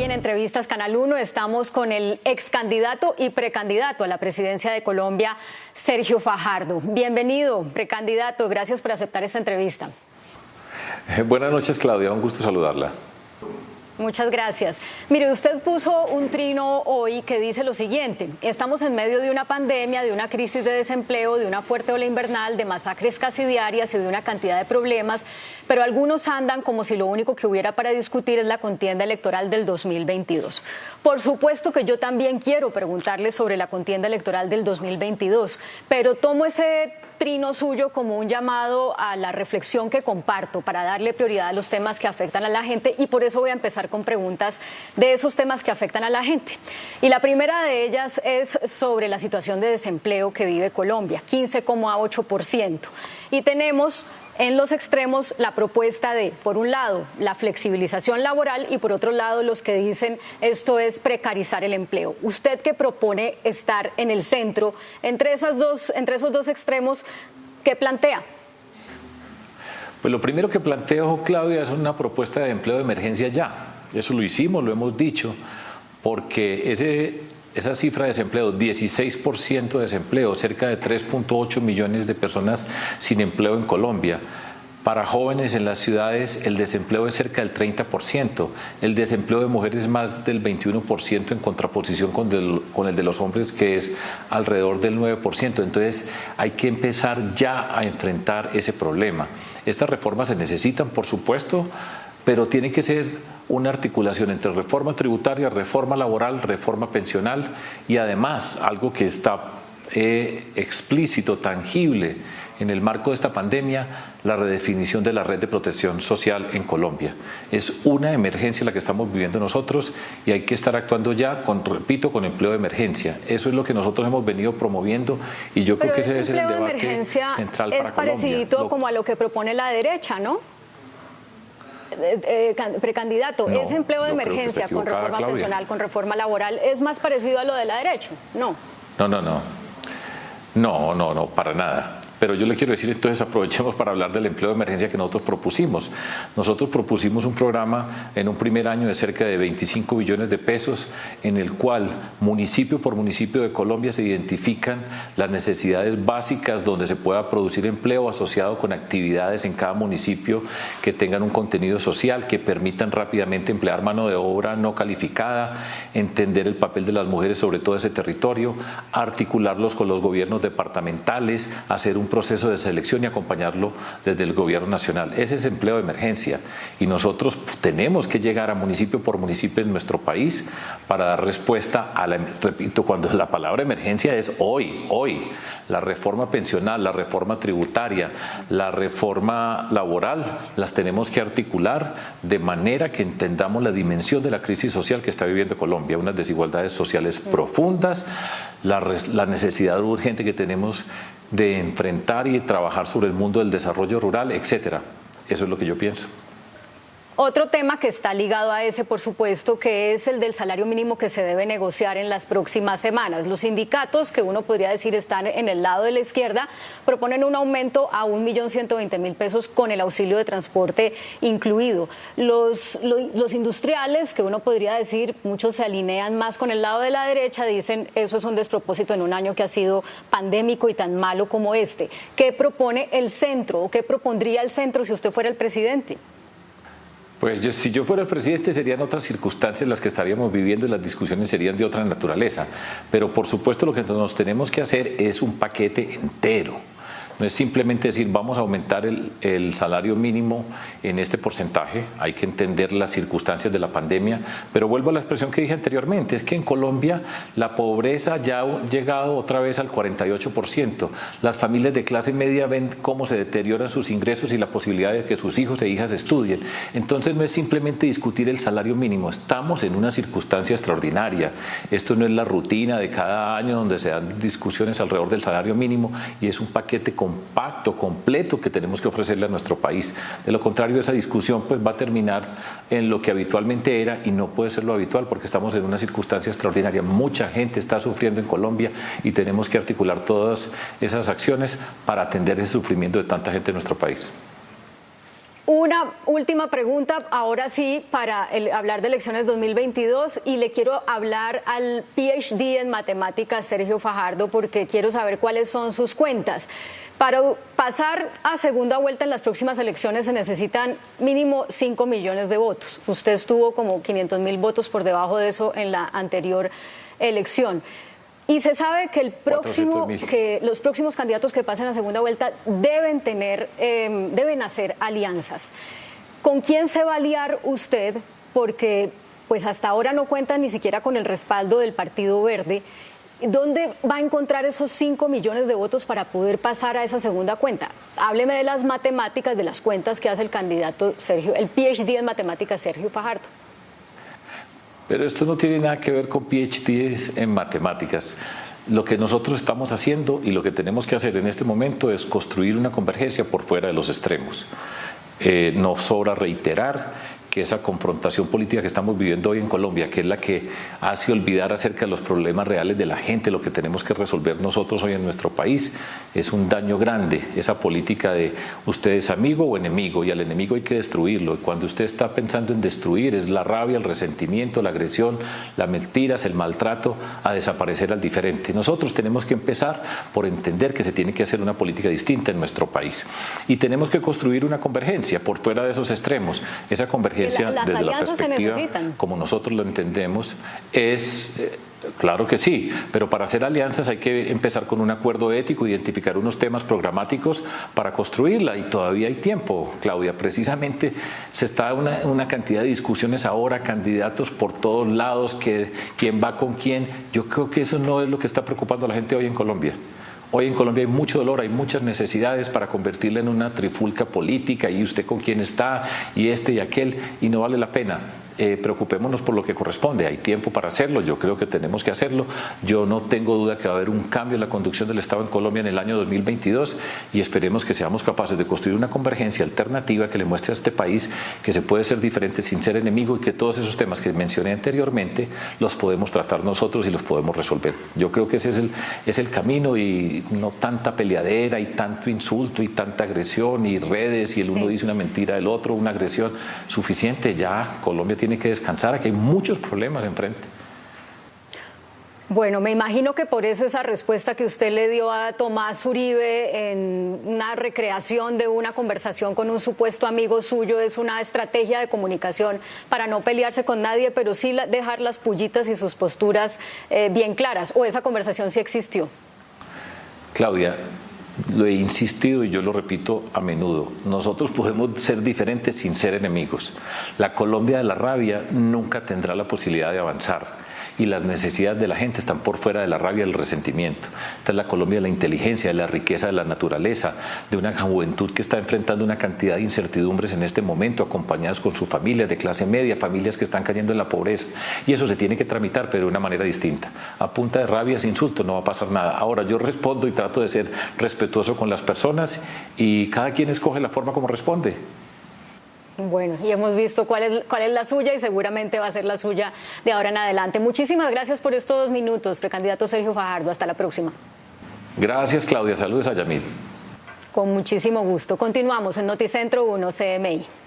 en Entrevistas Canal 1 estamos con el ex candidato y precandidato a la presidencia de Colombia, Sergio Fajardo. Bienvenido, precandidato. Gracias por aceptar esta entrevista. Buenas noches, Claudia. Un gusto saludarla. Muchas gracias. Mire, usted puso un trino hoy que dice lo siguiente: estamos en medio de una pandemia, de una crisis de desempleo, de una fuerte ola invernal, de masacres casi diarias y de una cantidad de problemas, pero algunos andan como si lo único que hubiera para discutir es la contienda electoral del 2022. Por supuesto que yo también quiero preguntarle sobre la contienda electoral del 2022, pero tomo ese trino suyo como un llamado a la reflexión que comparto para darle prioridad a los temas que afectan a la gente, y por eso voy a empezar con preguntas de esos temas que afectan a la gente. Y la primera de ellas es sobre la situación de desempleo que vive Colombia, 15,8%. Y tenemos en los extremos la propuesta de, por un lado, la flexibilización laboral y por otro lado los que dicen esto es precarizar el empleo. ¿Usted qué propone estar en el centro entre esos dos extremos? ¿Qué plantea? Pues lo primero que planteo, Claudia, es una propuesta de empleo de emergencia ya. Eso lo hicimos, lo hemos dicho, porque esa cifra de desempleo, 16% de desempleo, cerca de 3.8 millones de personas sin empleo en Colombia. Para jóvenes en las ciudades el desempleo es cerca del 30%, el desempleo de mujeres más del 21% en contraposición con el de los hombres, que es alrededor del 9%. Entonces hay que empezar ya a enfrentar ese problema. Estas reformas se necesitan, por supuesto, pero tiene que ser una articulación entre reforma tributaria, reforma laboral, reforma pensional y además algo que está explícito, tangible en el marco de esta pandemia, la redefinición de la red de protección social en Colombia. Es una emergencia la que estamos viviendo nosotros y hay que estar actuando ya, repito, con empleo de emergencia. Eso es lo que nosotros hemos venido promoviendo y yo creo que ese debe ser el debate central para Colombia. Es parecido como a lo que propone la derecha, ¿no? Precandidato, no, ese empleo de emergencia con reforma pensional, con reforma laboral, ¿es más parecido a lo de la derecha? No. No, para nada. Pero yo le quiero decir, entonces aprovechemos para hablar del empleo de emergencia que nosotros propusimos. Nosotros propusimos un programa en un primer año de cerca de 25 billones de pesos, en el cual municipio por municipio de Colombia se identifican las necesidades básicas donde se pueda producir empleo asociado con actividades en cada municipio que tengan un contenido social, que permitan rápidamente emplear mano de obra no calificada, entender el papel de las mujeres sobre todo ese territorio, articularlos con los gobiernos departamentales, hacer un proceso de selección y acompañarlo desde el gobierno nacional. Ese es empleo de emergencia y nosotros tenemos que llegar a municipio por municipio en nuestro país para dar respuesta a repito, cuando la palabra emergencia es hoy, la reforma pensional, la reforma tributaria, la reforma laboral, las tenemos que articular de manera que entendamos la dimensión de la crisis social que está viviendo Colombia, unas desigualdades sociales profundas, la necesidad urgente que tenemos de enfrentar y trabajar sobre el mundo del desarrollo rural, etcétera. Eso es lo que yo pienso. Otro tema que está ligado a ese, por supuesto, que es el del salario mínimo que se debe negociar en las próximas semanas. Los sindicatos, que uno podría decir están en el lado de la izquierda, proponen un aumento a 1.120.000 pesos con el auxilio de transporte incluido. Los industriales, que uno podría decir, muchos se alinean más con el lado de la derecha, dicen eso es un despropósito en un año que ha sido pandémico y tan malo como este. ¿Qué propone el centro o qué propondría el centro si usted fuera el presidente? Pues si yo fuera el presidente serían otras circunstancias las que estaríamos viviendo y las discusiones serían de otra naturaleza. Pero por supuesto lo que nos tenemos que hacer es un paquete entero. No es simplemente decir vamos a aumentar el salario mínimo en este porcentaje, hay que entender las circunstancias de la pandemia, pero vuelvo a la expresión que dije anteriormente, es que en Colombia la pobreza ya ha llegado otra vez al 48%. Las familias de clase media ven cómo se deterioran sus ingresos y la posibilidad de que sus hijos e hijas estudien. Entonces no es simplemente discutir el salario mínimo, estamos en una circunstancia extraordinaria. Esto no es la rutina de cada año donde se dan discusiones alrededor del salario mínimo y es un paquete compacto, completo que tenemos que ofrecerle a nuestro país. De lo contrario, esa discusión pues va a terminar en lo que habitualmente era y no puede ser lo habitual porque estamos en una circunstancia extraordinaria. Mucha gente está sufriendo en Colombia y tenemos que articular todas esas acciones para atender ese sufrimiento de tanta gente en nuestro país. Una última pregunta, ahora sí, para hablar de elecciones 2022, y le quiero hablar al PhD en matemáticas Sergio Fajardo, porque quiero saber cuáles son sus cuentas. Para pasar a segunda vuelta en las próximas elecciones se necesitan mínimo 5 millones de votos. Usted estuvo como 500.000 votos por debajo de eso en la anterior elección. Y se sabe que los próximos candidatos que pasen a segunda vuelta deben hacer alianzas. ¿Con quién se va a aliar usted? Porque pues hasta ahora no cuenta ni siquiera con el respaldo del Partido Verde. ¿Dónde va a encontrar esos 5 millones de votos para poder pasar a esa segunda cuenta? Hábleme de las matemáticas, de las cuentas que hace el candidato Sergio, el PhD en matemáticas Sergio Fajardo. Pero esto no tiene nada que ver con PhD en matemáticas. Lo que nosotros estamos haciendo y lo que tenemos que hacer en este momento es construir una convergencia por fuera de los extremos. Nos sobra reiterar que esa confrontación política que estamos viviendo hoy en Colombia, que es la que hace olvidar acerca de los problemas reales de la gente, lo que tenemos que resolver nosotros hoy en nuestro país, es un daño grande. Esa política de usted es amigo o enemigo, y al enemigo hay que destruirlo. Y cuando usted está pensando en destruir, es la rabia, el resentimiento, la agresión, las mentiras, el maltrato, a desaparecer al diferente. Nosotros tenemos que empezar por entender que se tiene que hacer una política distinta en nuestro país. Y tenemos que construir una convergencia por fuera de esos extremos. Esa convergencia desde la perspectiva como nosotros lo entendemos es claro que sí, pero para hacer alianzas hay que empezar con un acuerdo ético, identificar unos temas programáticos para construirla, y todavía hay tiempo, Claudia. Precisamente se está una cantidad de discusiones ahora, candidatos por todos lados, que quién va con quién. Yo creo que eso no es lo que está preocupando a la gente hoy en Colombia. Hoy en Colombia hay mucho dolor, hay muchas necesidades para convertirla en una trifulca política, y usted con quién está, y este y aquel, y no vale la pena. Preocupémonos por lo que corresponde. Hay tiempo para hacerlo, yo creo que tenemos que hacerlo. Yo no tengo duda que va a haber un cambio en la conducción del Estado en Colombia en el año 2022, y esperemos que seamos capaces de construir una convergencia alternativa que le muestre a este país que se puede ser diferente sin ser enemigo, y que todos esos temas que mencioné anteriormente los podemos tratar nosotros y los podemos resolver. Yo creo que ese es el camino, y no tanta peleadera y tanto insulto y tanta agresión y redes, y el uno dice una mentira del otro, una agresión. Suficiente ya. Colombia tiene que descansar, aquí hay muchos problemas enfrente. Bueno, me imagino que por eso esa respuesta que usted le dio a Tomás Uribe en una recreación de una conversación con un supuesto amigo suyo es una estrategia de comunicación para no pelearse con nadie, pero sí dejar las pullitas y sus posturas bien claras. ¿O esa conversación sí existió? Claudia, lo he insistido y yo lo repito a menudo: nosotros podemos ser diferentes sin ser enemigos. La Colombia de la rabia nunca tendrá la posibilidad de avanzar, y las necesidades de la gente están por fuera de la rabia y el resentimiento. Esta es la Colombia de la inteligencia, de la riqueza, de la naturaleza, de una juventud que está enfrentando una cantidad de incertidumbres en este momento, acompañadas con sus familias de clase media, familias que están cayendo en la pobreza, y eso se tiene que tramitar, pero de una manera distinta. A punta de rabias, insultos, no va a pasar nada. Ahora, yo respondo y trato de ser respetuoso con las personas, y cada quien escoge la forma como responde. Bueno, y hemos visto cuál es la suya, y seguramente va a ser la suya de ahora en adelante. Muchísimas gracias por estos 2 minutos, precandidato Sergio Fajardo. Hasta la próxima. Gracias, Claudia. Saludos a Yamil. Con muchísimo gusto. Continuamos en Noticentro 1 CMI.